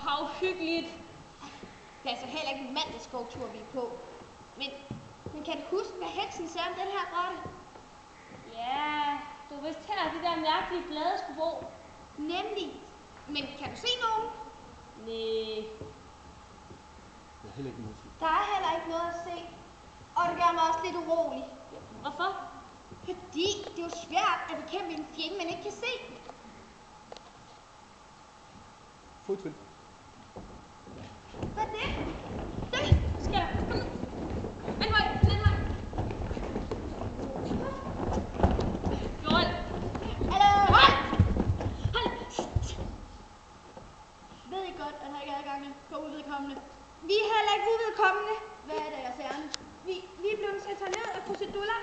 Hvor hyggeligt. Det er altså heller ikke en mandagsskovtur, vi er på. Men kan du huske, hvad heksen sagde om den her grotte? Ja, du vidste her, de der mærkelige blade skulle bo. Nemlig. Men kan du se nogen? Næh. Der er heller ikke noget at se. Der er heller ikke noget at se. Og det gør mig også lidt urolig. Hvorfor? Fordi det er jo svært at bekæmpe en fjende, man ikke kan se. Fodtrin. Hvad er det? Hvad sker der? Kom nu. Anden vej. Joel. Hold! Ved I godt, at der ikke er adgange for uvedkommende? Vi er heller ikke uvedkommende. Hvad er deres ærne? Vi er blevet sat ned af Krusedulla.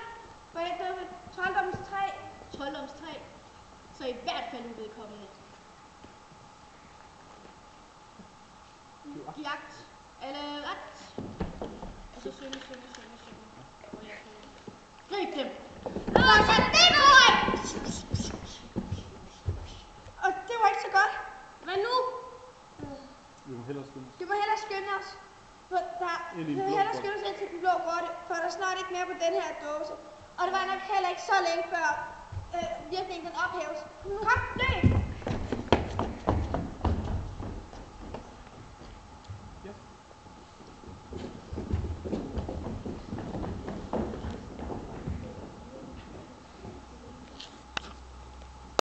Hvad er det med trolddommens træ? Trolddomstræ. Så i hvert fald uvedkommende. Jagt. Eller ret. Og så synge. Grib dem. Så det går ikke! Og det var ikke så godt. Hvad nu? Vi må hellere skynde os. Du må hellere skynde os. Ind i den Vi må blå hellere grotte. skynde os ind til den blå grotte, for der er snart ikke mere på den her dåse. Og det var nok heller ikke så længe før virkningen den ophæves. Kom, løb!